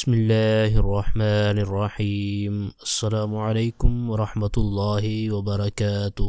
بسم اللہ الرحمن الرحیم۔ السلام علیکم ورحمۃ اللہ وبرکاتہ۔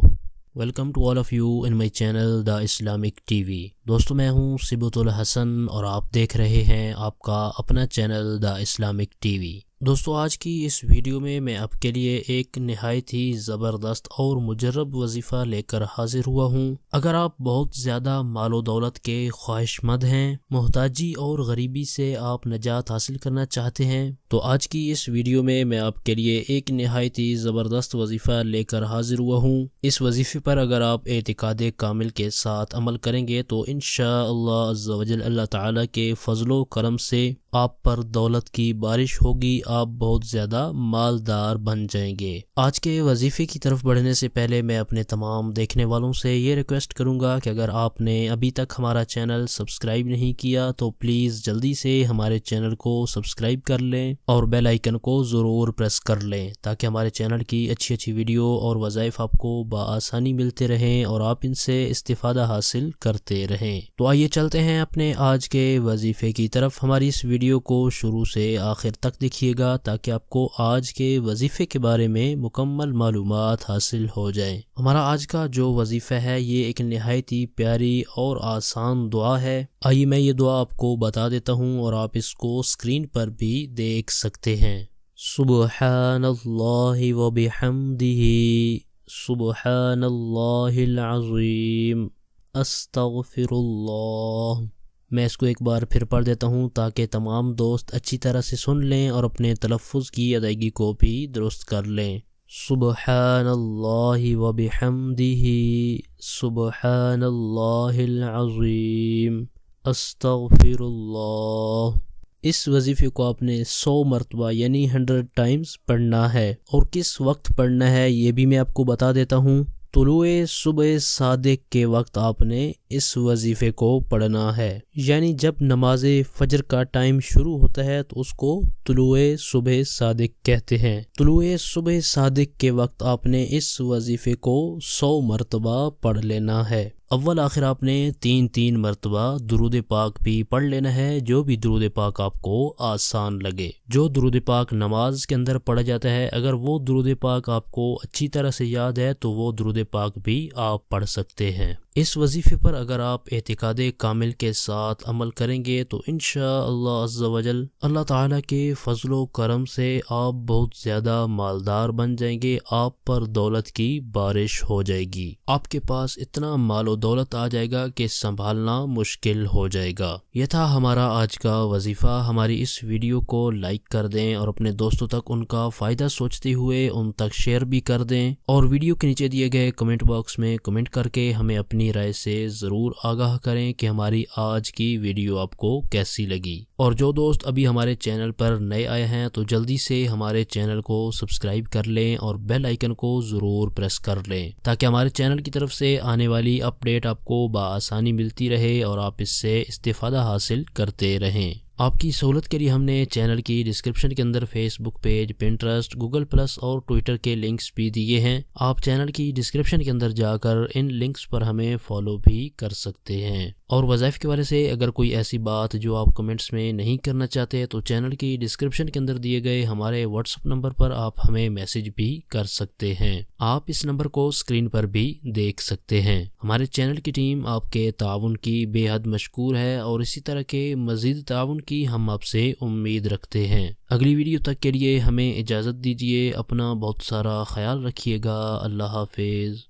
Welcome to all of you in my channel the Islamic TV وی۔ دوستو میں ہوں صبۃ الحسن اور آپ دیکھ رہے ہیں آپ کا اپنا چینل دا اسلامک ٹی وی۔ دوستو آج کی اس ویڈیو میں آپ کے لیے ایک نہایت ہی زبردست اور مجرب وظیفہ لے کر حاضر ہوا ہوں۔ اگر آپ بہت زیادہ مال و دولت کے خواہش مند ہیں، محتاجی اور غریبی سے آپ نجات حاصل کرنا چاہتے ہیں، تو آج کی اس ویڈیو میں آپ کے لیے ایک نہایت ہی زبردست وظیفہ لے کر حاضر ہوا ہوں۔ اس وظیفے پر اگر آپ اعتقاد کامل کے ساتھ عمل کریں گے تو انشاءاللہ عز و جل اللہ تعالیٰ کے فضل و کرم سے آپ پر دولت کی بارش ہوگی، آپ بہت زیادہ مالدار بن جائیں گے۔ آج کے وظیفے کی طرف بڑھنے سے پہلے میں اپنے تمام دیکھنے والوں سے یہ ریکویسٹ کروں گا کہ اگر آپ نے ابھی تک ہمارا چینل سبسکرائب نہیں کیا تو پلیز جلدی سے ہمارے چینل کو سبسکرائب کر لیں اور بیل آئیکن کو ضرور پریس کر لیں تاکہ ہمارے چینل کی اچھی ویڈیو اور وظائف آپ کو بآسانی ملتے رہیں اور آپ ان سے استفادہ حاصل کرتے رہیں۔ تو آئیے چلتے ہیں اپنے آج کے وظیفے کی طرف۔ ہماری اس ویڈیو کو شروع سے آخر تک دیکھیے گا تاکہ آپ کو آج کے وظیفے کے بارے میں مکمل معلومات حاصل ہو جائیں۔ ہمارا آج کا جو وظیفہ ہے یہ ایک نہایت ہی پیاری اور آسان دعا ہے۔ آئیے میں یہ دعا آپ کو بتا دیتا ہوں اور آپ اس کو اسکرین پر بھی دیکھ سکتے ہیں۔ سبحان اللہ و بحمدہ، سبحان اللہ العظیم، استغفر اللہ۔ میں اس کو ایک بار پھر پڑھ دیتا ہوں تاکہ تمام دوست اچھی طرح سے سن لیں اور اپنے تلفظ کی ادائیگی کو بھی درست کر لیں۔ سبحان اللہ و بحمدہ، سبحان اللہ العظیم، استغفر اللہ۔ اس وظیفے کو آپ نے 100 مرتبہ یعنی 100 ٹائمز پڑھنا ہے، اور کس وقت پڑھنا ہے یہ بھی میں آپ کو بتا دیتا ہوں۔ طلوع صبح صادق کے وقت آپ نے اس وظیفے کو پڑھنا ہے، یعنی جب نماز فجر کا ٹائم شروع ہوتا ہے تو اس کو طلوع صبح صادق کہتے ہیں۔ طلوع صبح صادق کے وقت آپ نے اس وظیفے کو 100 مرتبہ پڑھ لینا ہے۔ اول آخر آپ نے 3 مرتبہ درود پاک بھی پڑھ لینا ہے، جو بھی درود پاک آپ کو آسان لگے۔ جو درود پاک نماز کے اندر پڑھا جاتا ہے، اگر وہ درود پاک آپ کو اچھی طرح سے یاد ہے تو وہ درود پاک بھی آپ پڑھ سکتے ہیں۔ اس وظیفے پر اگر آپ اعتقاد کامل کے ساتھ عمل کریں گے تو انشاءاللہ عز و جل اللہ تعالیٰ کے فضل و کرم سے آپ بہت زیادہ مالدار بن جائیں گے، آپ پر دولت کی بارش ہو جائے گی، آپ کے پاس اتنا مال و دولت آ جائے گا کہ سنبھالنا مشکل ہو جائے گا۔ یہ تھا ہمارا آج کا وظیفہ۔ ہماری اس ویڈیو کو لائک کر دیں اور اپنے دوستوں تک ان کا فائدہ سوچتے ہوئے ان تک شیئر بھی کر دیں، اور ویڈیو کے نیچے دیے گئے کمنٹ باکس میں کمنٹ کر کے ہمیں اپنی رائے سے ضرور آگاہ کریں کہ ہماری آج کی ویڈیو آپ کو کیسی لگی۔ اور جو دوست ابھی ہمارے چینل پر نئے آئے ہیں تو جلدی سے ہمارے چینل کو سبسکرائب کر لیں اور بیل آئیکن کو ضرور پریس کر لیں تاکہ ہمارے چینل کی طرف سے آنے والی اپڈیٹ آپ کو بآسانی ملتی رہے اور آپ اس سے استفادہ حاصل کرتے رہیں۔ آپ کی سہولت کے لیے ہم نے چینل کی ڈسکرپشن کے اندر فیس بک پیج، پنٹرسٹ، گوگل پلس اور ٹویٹر کے لنکس بھی دیے ہیں۔ آپ چینل کی ڈسکرپشن کے اندر جا کر ان لنکس پر ہمیں فالو بھی کر سکتے ہیں۔ اور وظائف کے بارے سے اگر کوئی ایسی بات جو آپ کمنٹس میں نہیں کرنا چاہتے تو چینل کی ڈسکرپشن کے اندر دیے گئے ہمارے واٹس ایپ نمبر پر آپ ہمیں میسج بھی کر سکتے ہیں۔ آپ اس نمبر کو اسکرین پر بھی دیکھ سکتے ہیں۔ ہمارے چینل کی ٹیم آپ کے تعاون کی بے حد مشکور ہے اور اسی طرح کے مزید تعاون کی ہم آپ سے امید رکھتے ہیں۔ اگلی ویڈیو تک کے لیے ہمیں اجازت دیجیے۔ اپنا بہت سارا خیال رکھیے گا۔ اللہ حافظ۔